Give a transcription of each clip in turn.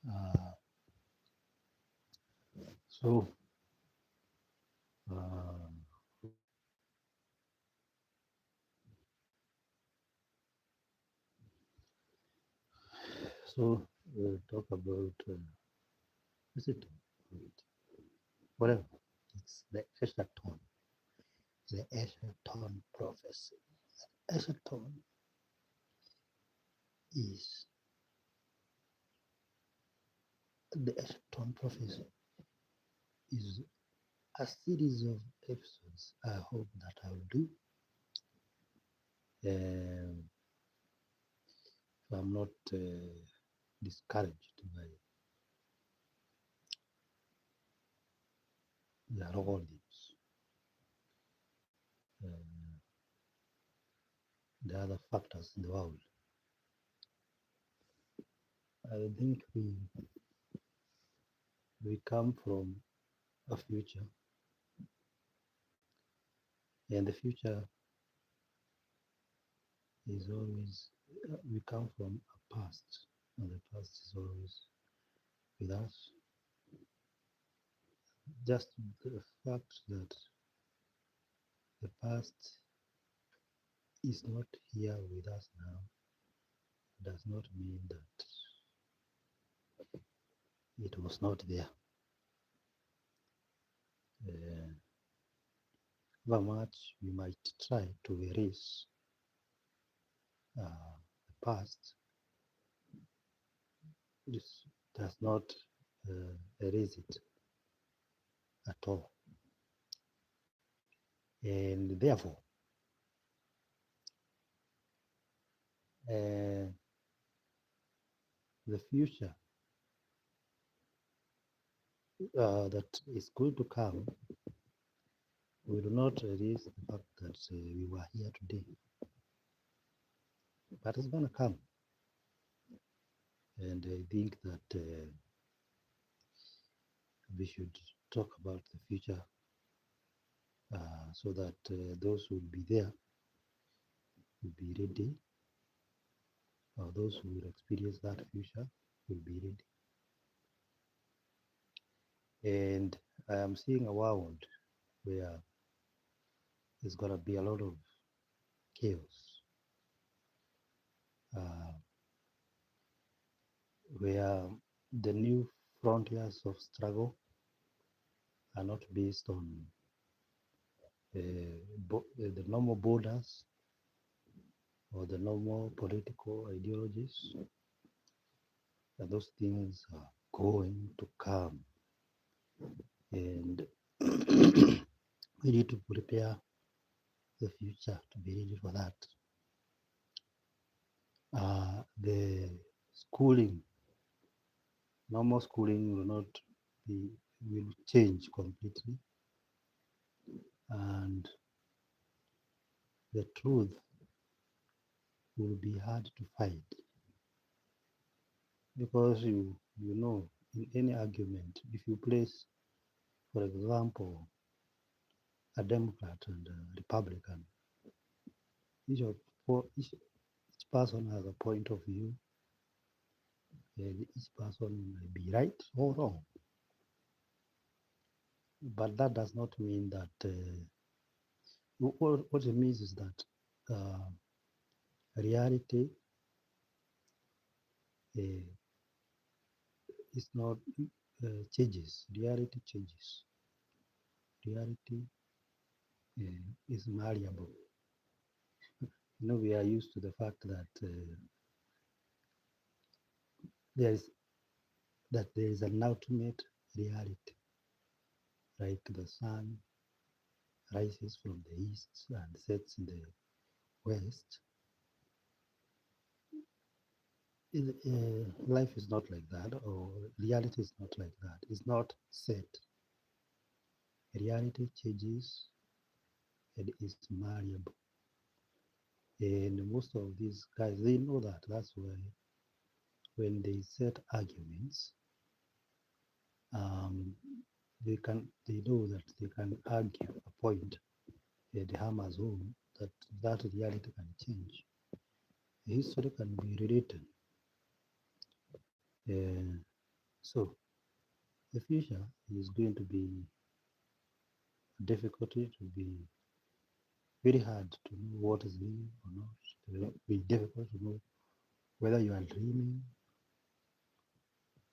Uh, so, uh, so we'll talk about is it whatever. It's the Eschaton Prophecy. Eschaton is the Eschaton Prophecy is a series of episodes. I hope that I'll do. If I'm not discouraged by the surroundings, the other factors in the world. I think we come from a future, and the future is always we come from a past, and the past is always with us. Just the fact that the past is not here with us now does not mean that it was not there. Uh, However much we might try to erase the past, this does not erase it at all. And therefore, uh, the future that is going to come will not erase the fact that we were here today, but it's going to come. And I think that we should talk about the future so that those who will be there will be ready, or those who will experience that future will be ready. And I am seeing a world where there's going to be a lot of chaos, uh, where the new frontiers of struggle are not based on the normal borders or the normal political ideologies. And those things are going to come, and we need to prepare the future to be ready for that. The schooling, normal schooling will not be, will change completely, and the truth will be hard to find because you know in any argument, if you place, for example, a Democrat and a Republican, each of each person has a point of view, and each person may be right or wrong. But that does not mean that what it means is that reality uh, is not changes. Reality changes. Reality is malleable. You know, we are used to the fact that there is there is an ultimate reality, like the sun rises from the east and sets in the west. Life is not like that, or reality is not like that. It's not set. Reality changes and is malleable. And most of these guys, they know that. That's why when they set arguments, um, they know that they can argue a point at the hammer's home that reality can change. History can be rewritten. Uh, So the future is going to be difficulty to be very hard to know what is real or not. It will be difficult to know whether you are dreaming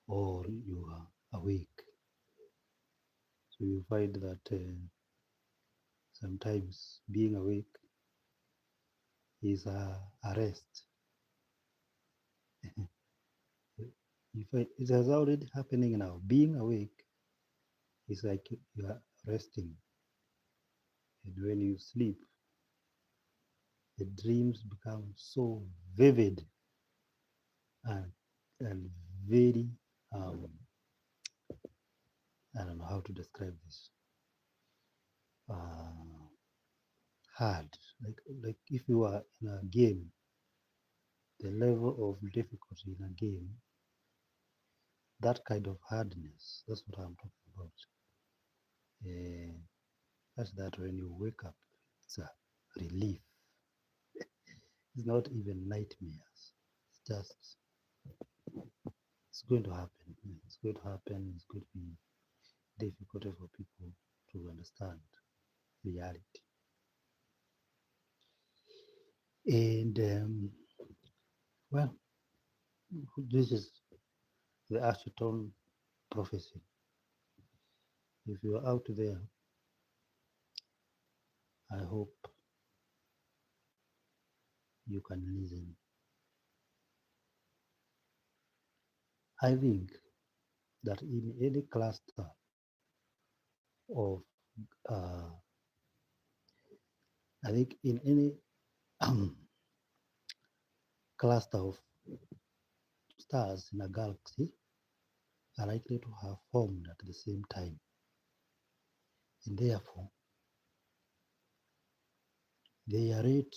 or you are awake. So you find that sometimes being awake is a rest. It has already happening now. Being awake is like you are resting, and when you sleep, the dreams become so vivid and and very um, I don't know how to describe this. Uh, hard. Like if you are in a game, the level of difficulty in a game, that kind of hardness. That's what I'm talking about. Uh, that's that when you wake up, it's a relief. It's not even nightmares. It's just it's going to happen. It's going to happen. It's going to be difficult for people to understand reality. And well, this is the Eschaton Prophecy. If you are out there, I hope you can listen. I think that in any cluster of, uh, I think in any cluster of stars in a galaxy are likely to have formed at the same time. And therefore, their rate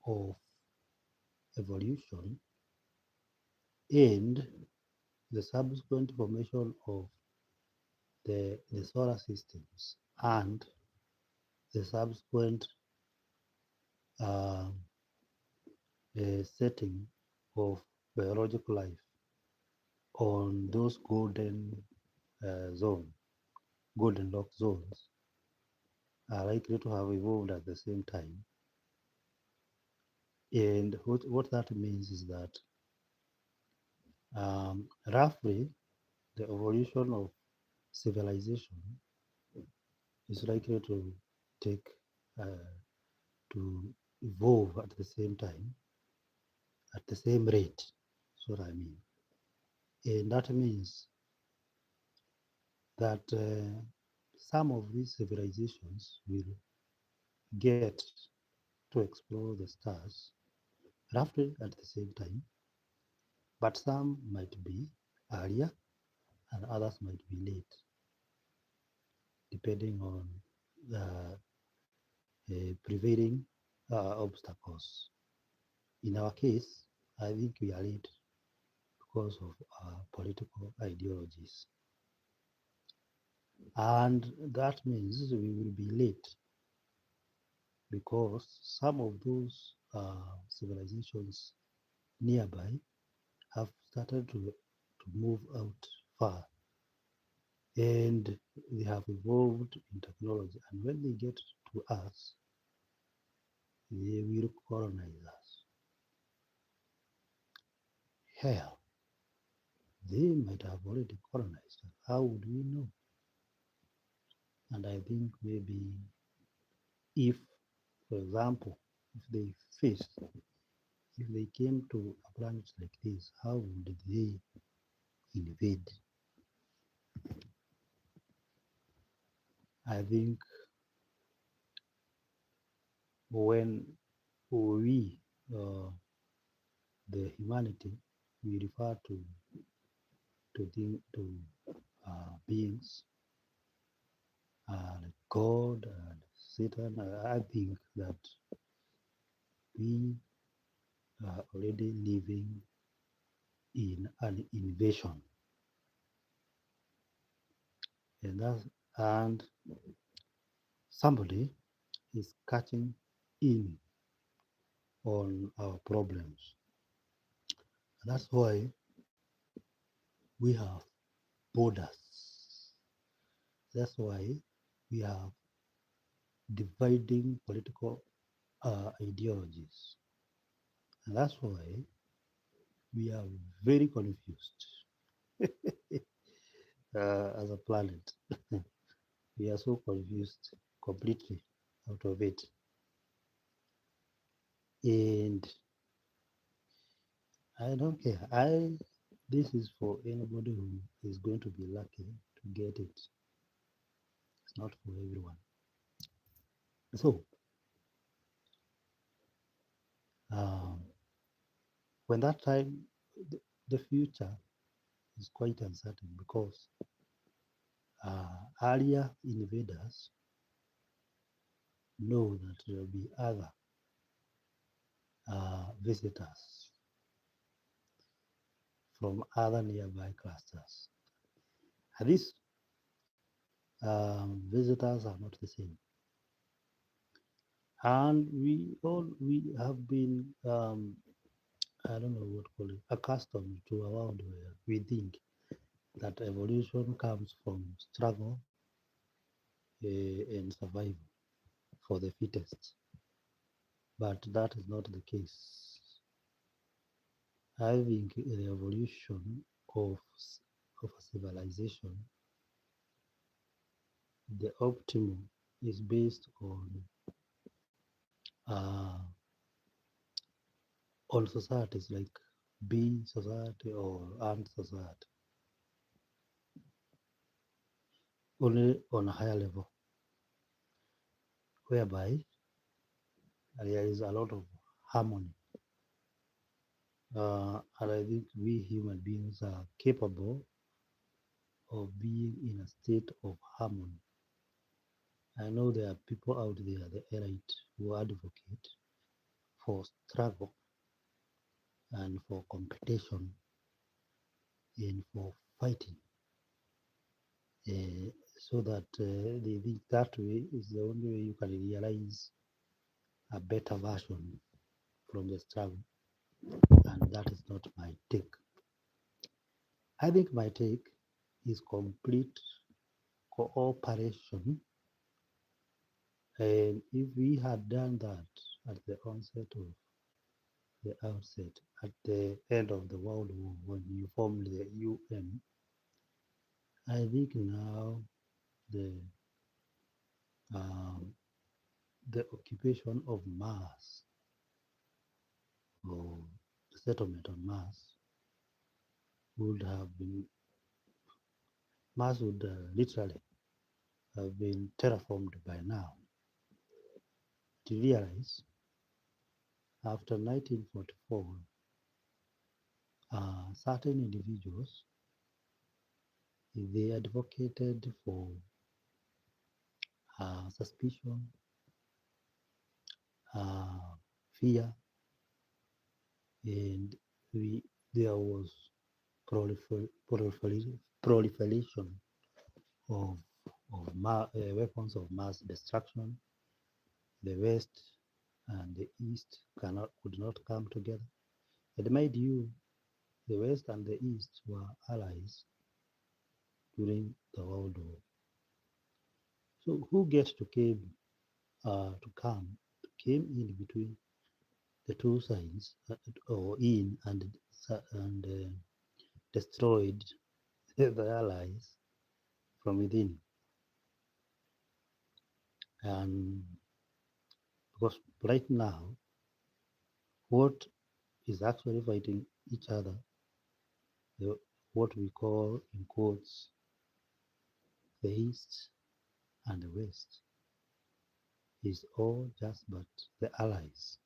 of evolution and the subsequent formation of the solar systems and the subsequent uh, setting of biological life on those zone, golden lock zones are likely to have evolved at the same time. And what that means is that roughly the evolution of civilization is likely to take to evolve at the same time, at the same rate. That's what I mean. And that means that some of these civilizations will get to explore the stars roughly at the same time, but some might be earlier and others might be late, depending on the prevailing obstacles. In our case, I think we are late because of our political ideologies. And that means we will be late because some of those civilizations nearby have started to move out far and they have evolved in technology. And when they get to us, they will colonize us. Hell, they might have already colonized us. How would we know? And I think maybe if, for example, if they faced, if they came to a planet like this, how would they invade? I think when we, uh, the humanity, we refer to beings like God and Satan, I think that we are already living in an invasion, and and somebody is catching in on our problems. And that's why we have borders. That's why we have dividing political ideologies. And that's why we are very confused as a planet. We are so confused completely out of it. And I don't care. This is for anybody who is going to be lucky to get it. It's not for everyone. So um, when that time, the future is quite uncertain because earlier invaders know that there will be other visitors from other nearby clusters. And these visitors are not the same. And we have been I don't know what to call it, accustomed to a world where we think that evolution comes from struggle and survival for the fittest. But that is not the case. I think the evolution of a civilization, the optimum is based uh, on societies like bee society or ant society, only on a higher level, whereby there is a lot of harmony. And I think we human beings are capable of being in a state of harmony. I know there are people out there, the elite, who advocate for struggle and for competition and for fighting, uh, so that they think that way is the only way you can realize a better version from the struggle. And that is not my take. I think my take is complete cooperation. And if we had done that at the onset of the outset, at the end of the World War, when you formed the UN, I think now the um, the occupation of Mars or the settlement on Mars would have been Mars would literally have been terraformed by now. To realize, after 1944, certain individuals they advocated for suspicion, uh, fear, and there was proliferation of, weapons of mass destruction. The West and the East could not come together. And mind you, the West and the East were allies during the World War. So who gets to came in between the two sides or in and destroyed the allies from within? And because right now, what is actually fighting each other, the, what we call in quotes the East and the West, is all just but the allies.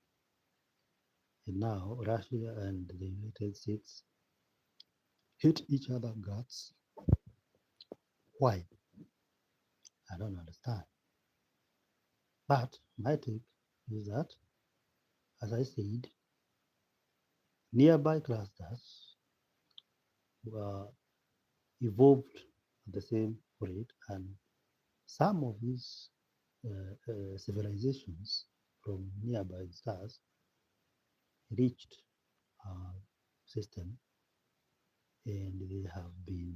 And now Russia and the United States hit each other guts. Why? I don't understand. But my take is that, as I said, nearby clusters were evolved at the same rate, and some of these civilizations from nearby stars reached a system and they have been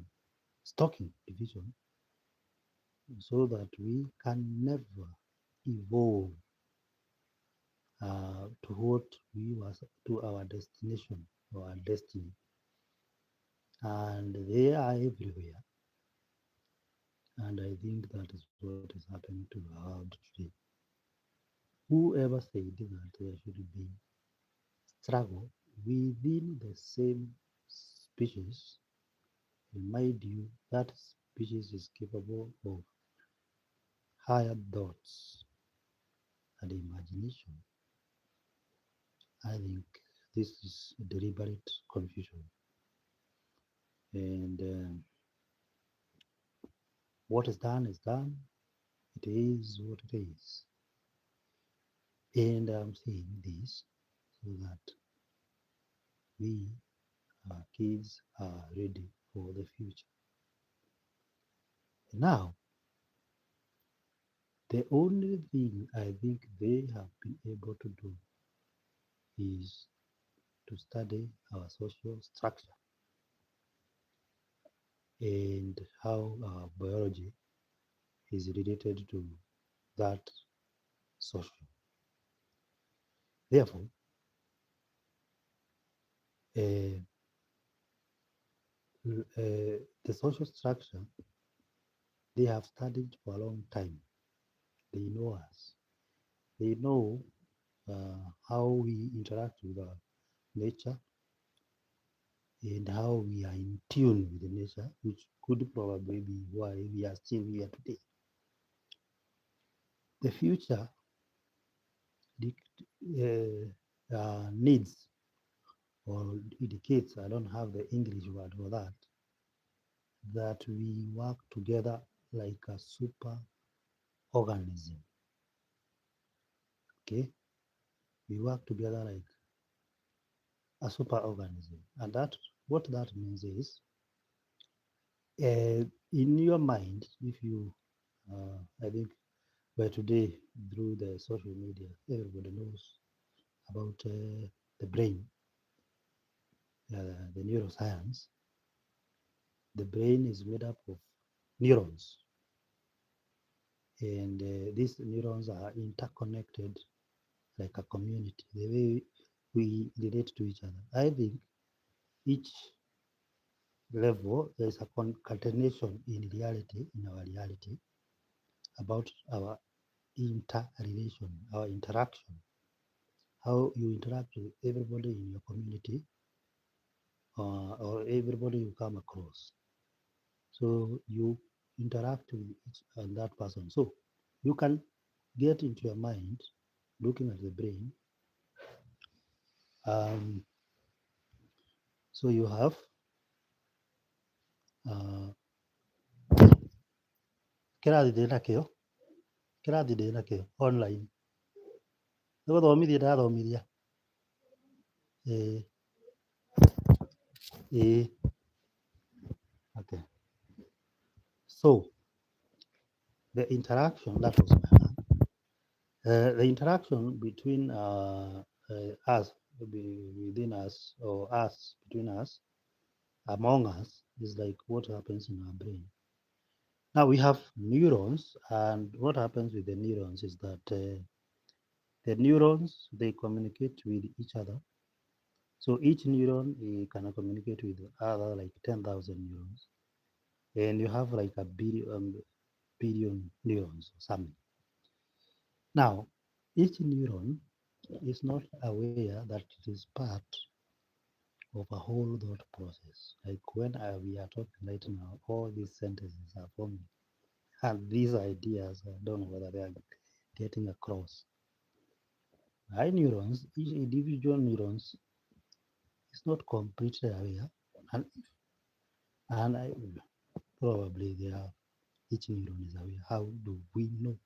stocking division so that we can never evolve to what we was to our destination or our destiny. And they are everywhere. And I think that is what is happening to the world today. Whoever said that there should be struggle within the same species, remind you that species is capable of higher thoughts and imagination. I think this is deliberate confusion. And what is done is done. It is what it is. And I'm saying this so that we, our kids, are ready for the future. Now, the only thing I think they have been able to do is to study our social structure and how our biology is related to that social. Therefore, uh, the social structure they have studied for a long time. They know us. They know how we interact with our nature and how we are in tune with the nature, which could probably be why we are still here today. The future needs or indicates, I don't have the English word for that we work together like a super organism. Okay? We work together like a super organism. And that what that means is in your mind, if you, I think by today through the social media, everybody knows about the brain, the neuroscience. The brain is made up of neurons, and these neurons are interconnected like a community. The way we relate to each other, I think each level there is a concatenation in reality, in our reality, about our interrelation, our interaction, how you interact with everybody in your community or everybody you come across. So you interact with each and that person. So you can get into your mind, looking at the brain. Um, so you have uh, kĩrathi ndĩ nakĩo kĩrathi ndĩ nakĩo online nĩ gũthomithia ndĩrathomithia ĩĩ ĩĩ okay. So the interaction that was the interaction between us within us or us between us among us is like what happens in our brain. Now we have neurons, and what happens with the neurons is that the neurons they communicate with each other. So each neuron can communicate with other like 10,000 neurons, and you have like a billion neurons or something. Now, each neuron is not aware that it is part of a whole thought process. Like when we are talking right now, all these sentences are forming, and these ideas, I don't know whether they are getting across. High neurons, each individual neurons is not completely aware, and, and I, probably they are, each neuron is aware. How do we know?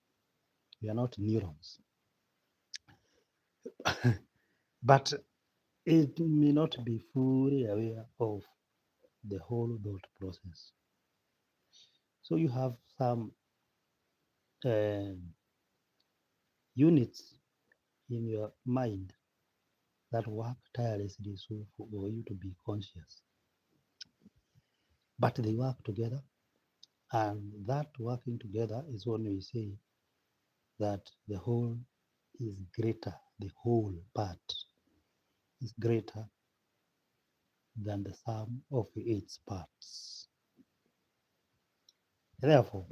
We are not neurons. But it may not be fully aware of the whole thought process. So you have some um units in your mind that work tirelessly so for you to be conscious. but they work together. And that working together is when we say that the whole is greater, the whole part is greater than the sum of its parts. Therefore,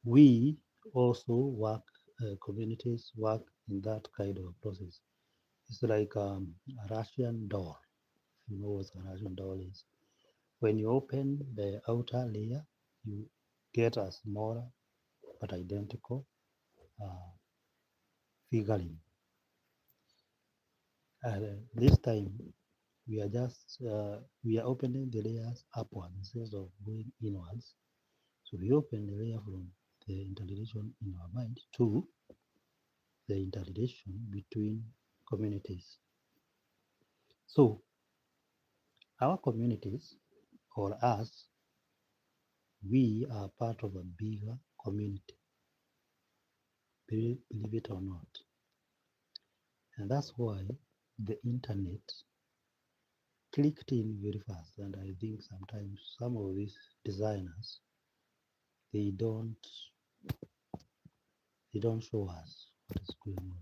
we also work, communities work in that kind of process. It's like a Russian doll. You know what a Russian doll is. When you open the outer layer, you get a smaller but identical uh, figurine. This time, we are opening the layers upwards instead of going inwards. So we open the layer from the interrelation in our mind to the interrelation between communities. So our communities, or us, we are part of a bigger community, believe it or not. And that's why the internet clicked in very fast. And I think sometimes some of these designers, they don't they don't show us what is going on.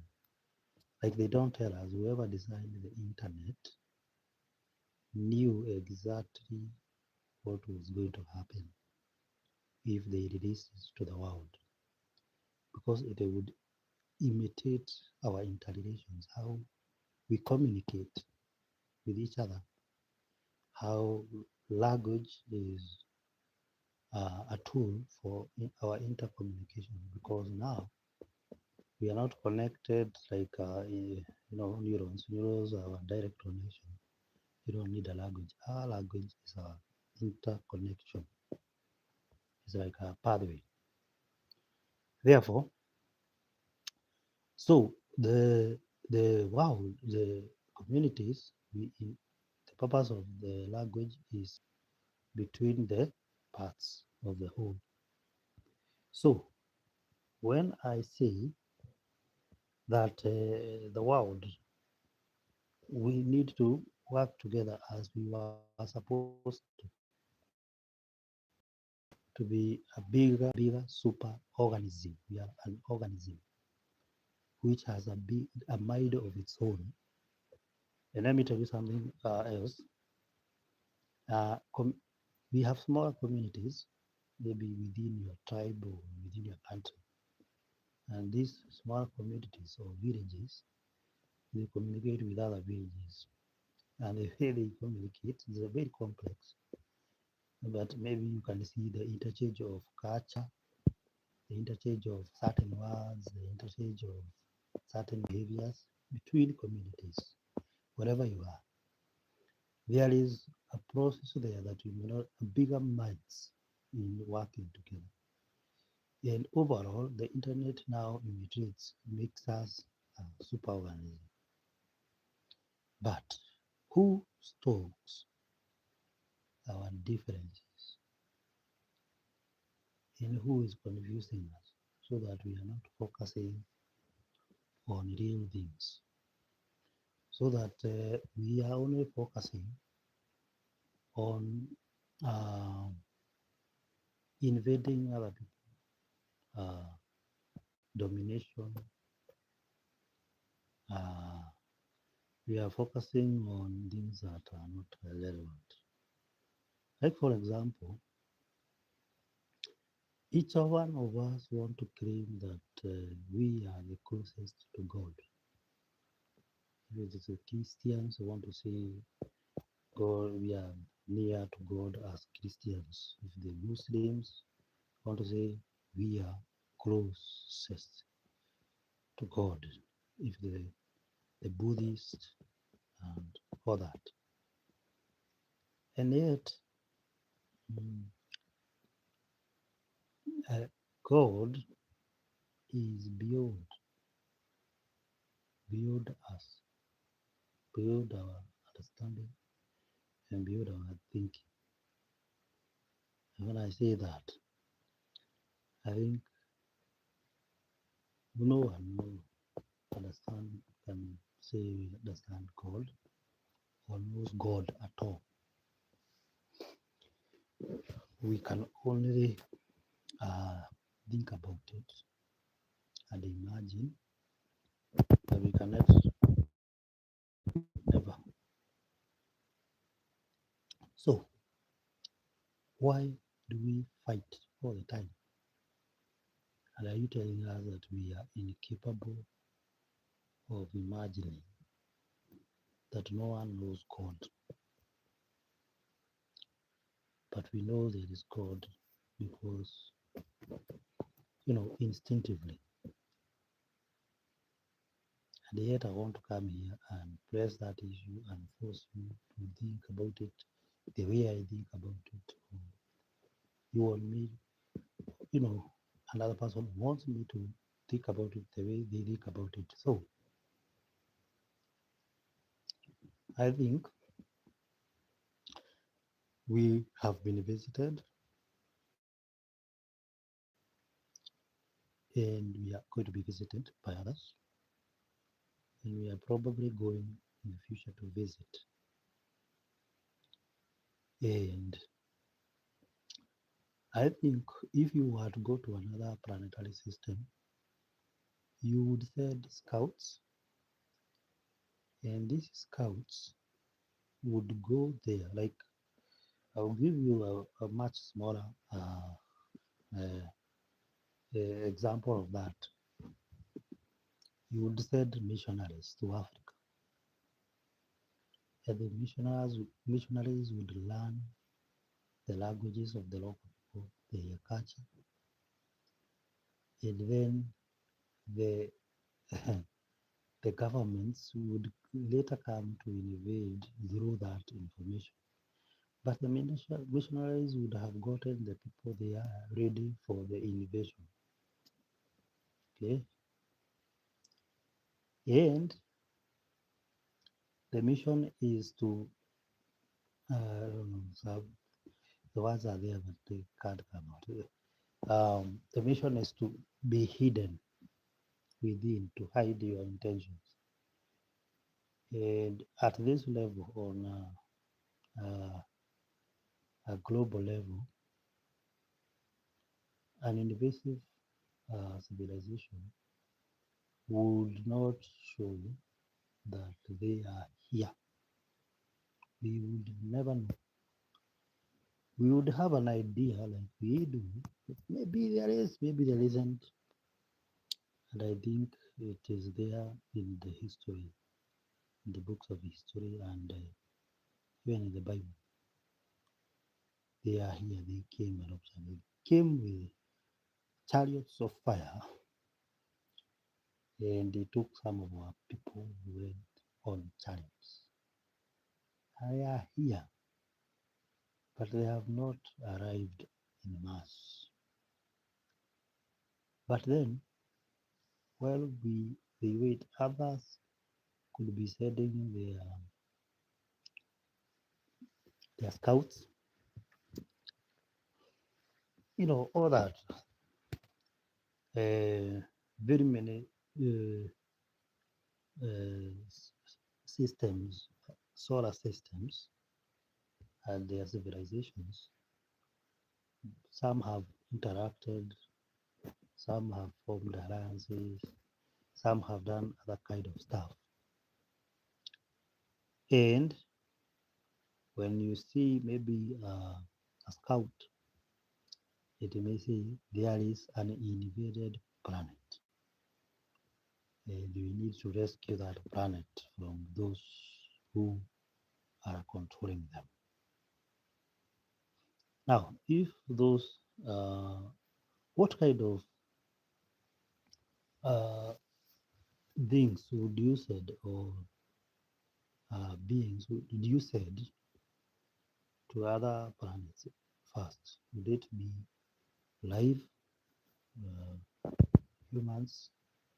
Like they don't tell us whoever designed the internet knew exactly what was going to happen if they released it to the world, because it would imitate our interrelations, how we communicate with each other, how language is a tool for our intercommunication. Because now we are not connected like neurons. Neurons are our direct connection. You don't need a language. Our language is our interconnection. It's like a pathway. Therefore, so the communities, the purpose of the language is between the parts of the whole. So when I say that the world, we need to work together as we were supposed to be a bigger super organism. We are an organism which has a mind of its own. And let me tell you something else. Uh, com- we have smaller communities, maybe within your tribe or within your country. And these small communities or villages, they communicate with other villages. And the way they communicate is very complex. But maybe you can see the interchange of culture, the interchange of certain words, the interchange of certain behaviors between communities, wherever you are. There is a process there that you know bigger minds in working together. And overall, the internet now imitates, makes us a superorganism. But who stokes our differences and who is confusing us so that we are not focusing on real things? So that we are only focusing on uh, invading other people, domination. Uh, we are focusing on things that are not relevant. Like for example, each one of us want to claim that we are the closest to God. If it is the Christians who want to say God, we are near to God as Christians. If the Muslims want to say we are closest to God. If the Buddhist and all that. And yet, mm, uh, God is beyond us, beyond our understanding, and beyond our thinking. And when I say that, I think no one understand can say we understand God or knows God at all. we can only uh, think about it and imagine, but we cannot never. So why do we fight all the time? And are you telling us that we are incapable of imagining that no one knows God, but we know there is God because, instinctively. And yet I want to come here and press that issue and force you to think about it the way I think about it. Or you want me, you know, another person wants me to think about it the way they think about it. So I think we have been visited and we are going to be visited by others, and we are probably going in the future to visit. And I think if you were to go to another planetary system, you would send scouts, and these scouts would go there. Like, I'll give you a much smaller uh, example of that. You would send missionaries to Africa, and the missionaries would learn the languages of the local people, their culture, and then the the governments would later come to invade through that information. But the missionaries would have gotten the people they are ready for the invasion. Okay, and the mission is to I don't know, so the words are there, but they can't come out. The mission is to be hidden within, to hide your intentions. And at this level, on a global level, an invasive civilization would not show that they are here. We would never know. We would have an idea like we do. Maybe there is, maybe there isn't. And I think it is there in the history, in the books of history, and even in the Bible. They are here. They came and they came with chariots of fire, and they took some of our people who went on chariots. They are here, but they have not arrived in mass. But then, while they wait, others could be sending their scouts, all that. Very many uh, systems, solar systems, and their civilizations. Some have interacted, some have formed alliances, some have done other kind of stuff. And when you see maybe a scout, it may say there is an invaded planet, and we need to rescue that planet from those who are controlling them. Now, if those, what kind of uh, things would you said, or beings would you said to other planets first? Would it be live humans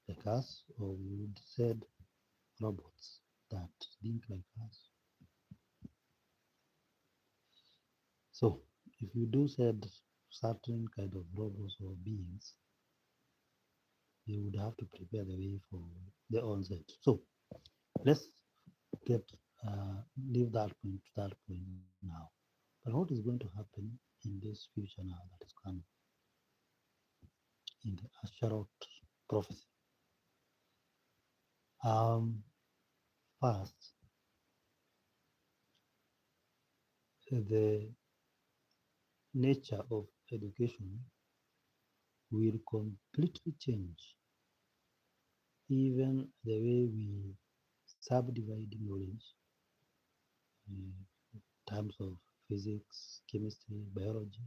like us, or would said robots that think like us? So, if you do said certain kind of robots or beings, you would have to prepare the way for the onset. So, let's get leave that point to that point now. But what is going to happen in this future now that is coming in the Eschaton Prophecy. Um, First, the nature of education will completely change even the way we subdivide knowledge in terms of physics, chemistry, biology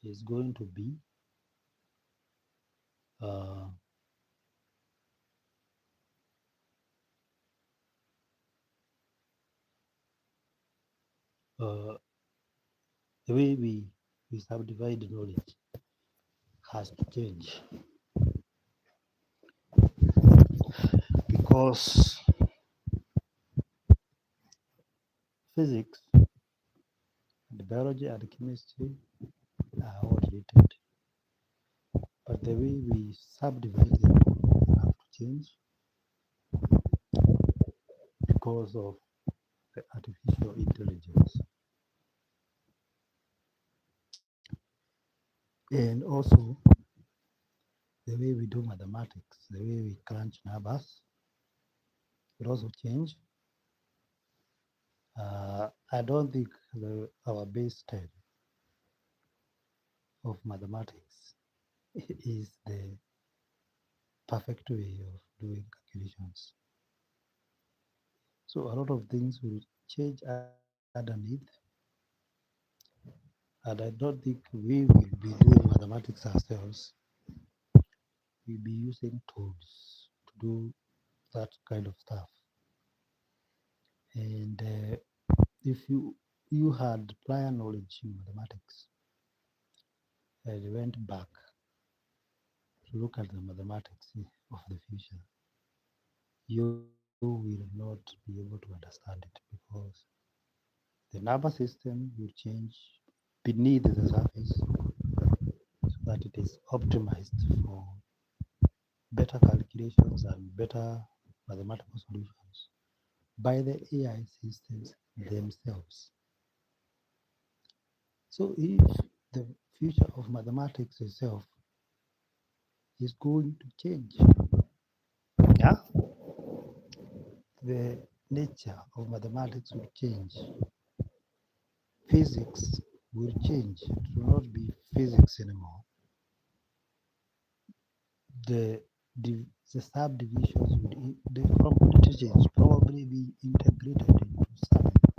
is going to be uh, uh, the way we subdivide knowledge has to change because physics, and biology, and chemistry are all related, but the way we subdivide them have to change because of the artificial intelligence. And also the way we do mathematics, the way we crunch numbers will also change. I don't think our base type of mathematics is the perfect way of doing calculations. So a lot of things will change underneath, and I don't think we will be doing mathematics ourselves. We'll be using tools to do that kind of stuff. And if you had prior knowledge in mathematics and went back to look at the mathematics of the future, you will not be able to understand it because the nervous system will change beneath the surface so that it is optimized for better calculations and better mathematical solutions by the AI systems themselves. So if the future of mathematics itself is going to change, yeah, the nature of mathematics will change. Physics will change. It will not be physics anymore. The the subdivisions will the computations probably be integrated into something.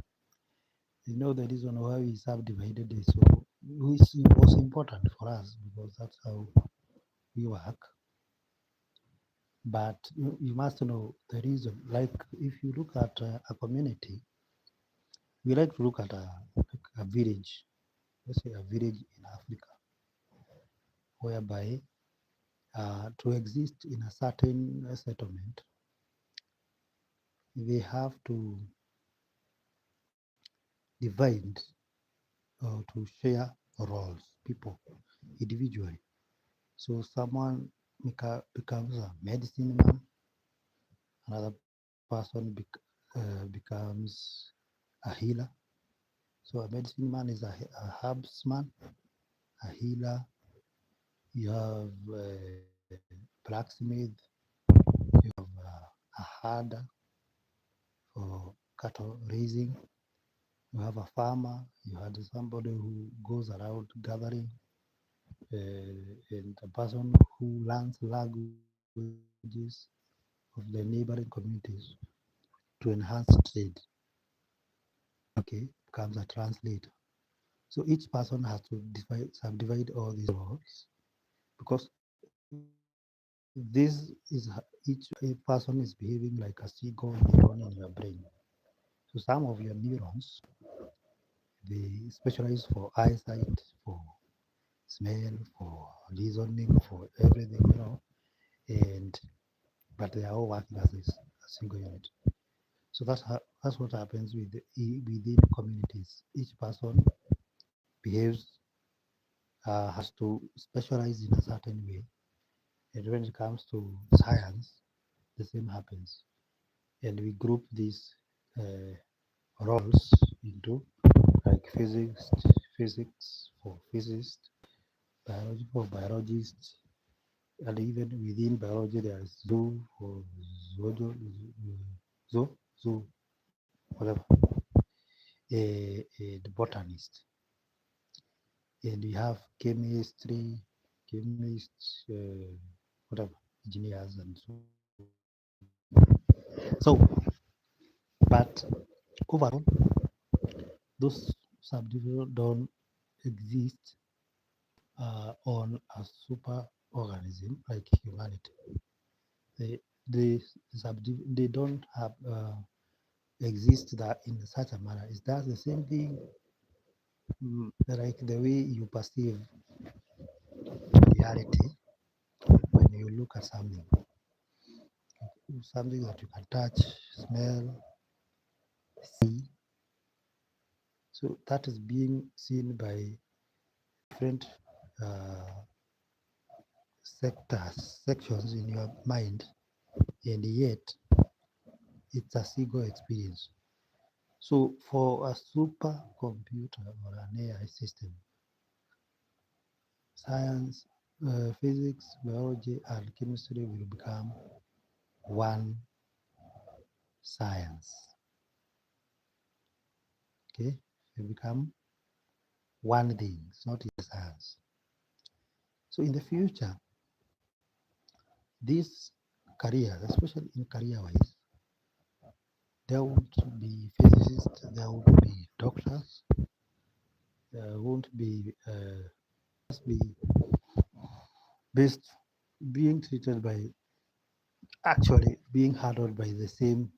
You know the reason why we subdivided it so which was important for us because that's how we work. But you must know the reason. Like if you look at a community, we like to look at a village, let's say a village in Africa, whereby to exist in a certain settlement, they have to divide or to share roles, people individually. So someone becomes a medicine man, another person becomes a healer. So a medicine man is a herbsman, a healer. You have blacksmith, you have a herder for cattle raising, you have a farmer, you had somebody who goes around gathering, and a person who learns languages of the neighboring communities to enhance trade. Okay, becomes a translator. So each person has to subdivide all these roles because this is person is behaving like a seagull neuron in your brain. So some of your neurons they specialize for eyesight, for smell, for reasoning, for everything, and but they are all working as a single unit. So that's what happens within communities. Each person behaves has to specialize in a certain way, and when it comes to science, the same happens. And we group these uh, roles into like physics, physics for physicists, biology for biologists, and even within biology there is zoo for zoo, zoo, whatever, the botanist, and we have chemistry, chemists, whatever, engineers, and so on. So, but overall, those subdivisions don't exist on a super organism like humanity. They they don't have exist that in such a manner. Is that the same thing like the way you perceive reality when you look at something that you can touch, smell, see. So that is being seen by different uh, sections in your mind, and yet it's a single experience. So for a supercomputer or an AI system, science, physics, biology, and chemistry will become one science. Okay, will become one thing. It's not a science. So in the future, these careers, especially in career wise, there won't be physicists, there won't be doctors, there won't be just be based being treated by actually being handled by the same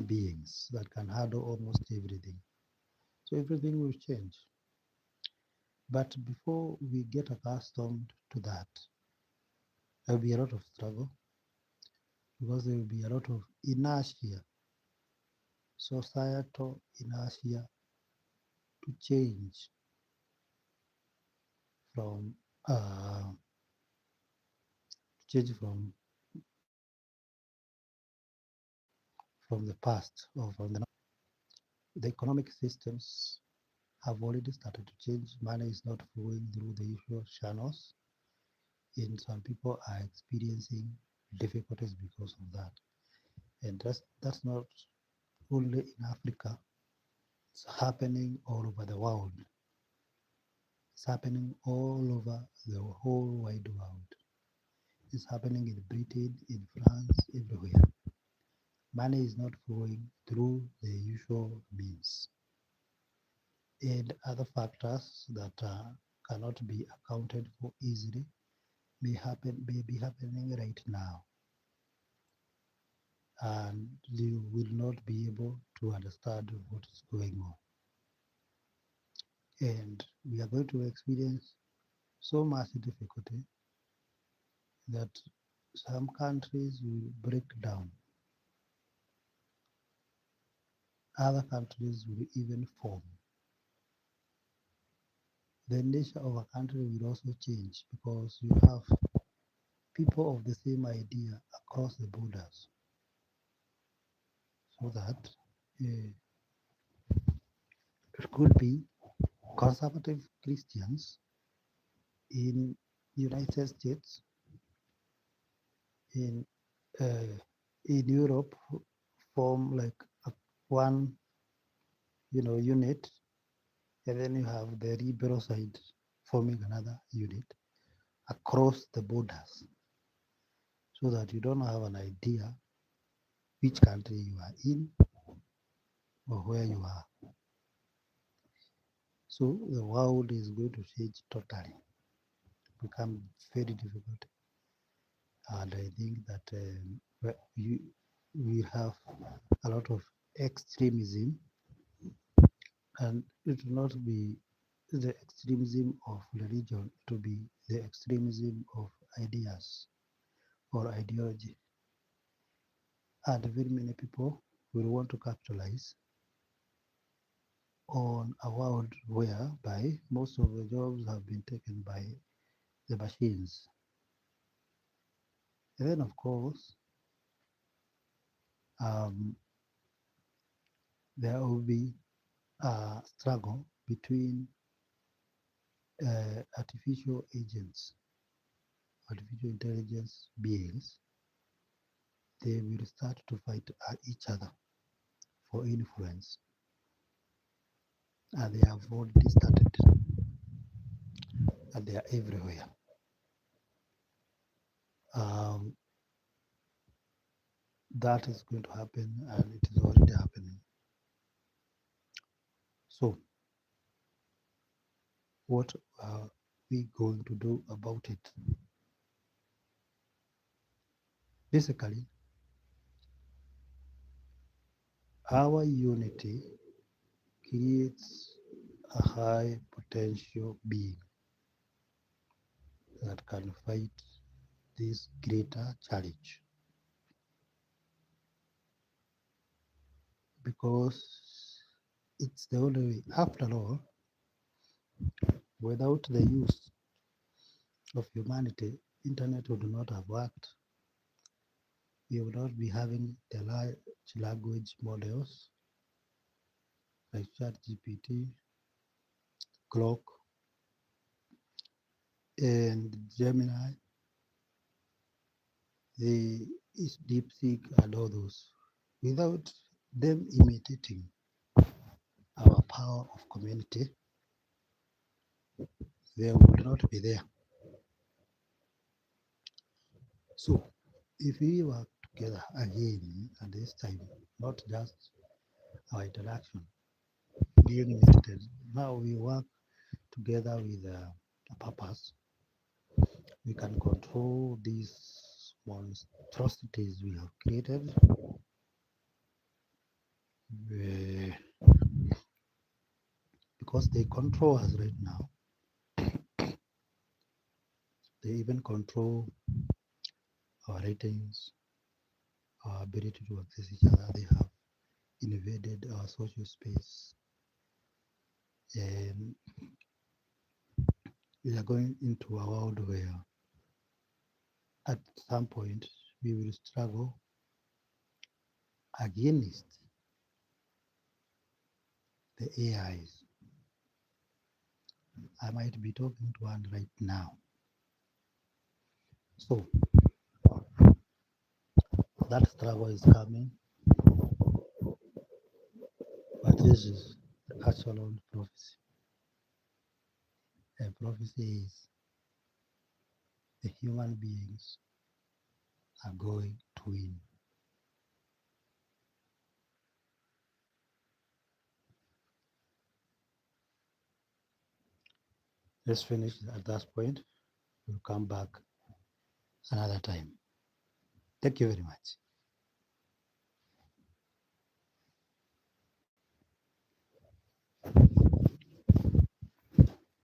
beings that can handle almost everything. So everything will change. But before we get accustomed to that, there will be a lot of struggle because there will be a lot of inertia, societal inertia to from uh, change from the past or from the now. The economic systems have already started to change. Money is not flowing through the usual channels, and some people are experiencing difficulties because of that. And that's not only in Africa, it's happening all over the world. It's happening all over the whole wide world. It's happening in Britain, in France, everywhere. Money is not flowing through the usual means. And other factors that cannot be accounted for easily may be happening right now, and you will not be able to understand what is going on. And we are going to experience so much difficulty that some countries will break down, other countries will even form. The nature of a country will also change because you have people of the same idea across the borders, so that it could be conservative Christians in United States, in uh, in Europe, form like one unit, and then you have the liberal side forming another unit across the borders, so that you don't have an idea which country you are in or where you are. So the world is going to change totally, become very difficult, and I think that we have a lot of extremism, and it will not be the extremism of religion, it will be the extremism of ideas or ideology. And very many people will want to capitalize on a world whereby most of the jobs have been taken by the machines. And then, of course, um, there will be a struggle between artificial agents, artificial intelligence beings, they will start to fight each other for influence. And they have already started, and they are everywhere. Um, that is going to happen, and it is already happening. So, what are we going to do about it? Basically, our unity creates a high potential being that can fight this greater challenge, because it's the only way. After all, without the use of humanity, internet would not have worked. We would not be having the large language models like ChatGPT, Clock, and Gemini, the DeepSeek, and all those. Without them imitating our power of community, they would not be there. So, if we work together again at this time, not just our interaction being limited, now we work together with a purpose, we can control these monstrosities we have created, because they control us right now. They even control our ratings, our ability to access each other. They have invaded our social space, and we are going into a world where at some point we will struggle against the AIs. I might be talking to one right now. So that struggle is coming, but this is the Eschaton Prophecy. And prophecy is the human beings are going to win. Let's finish at that point. We'll come back another time. Thank you very much.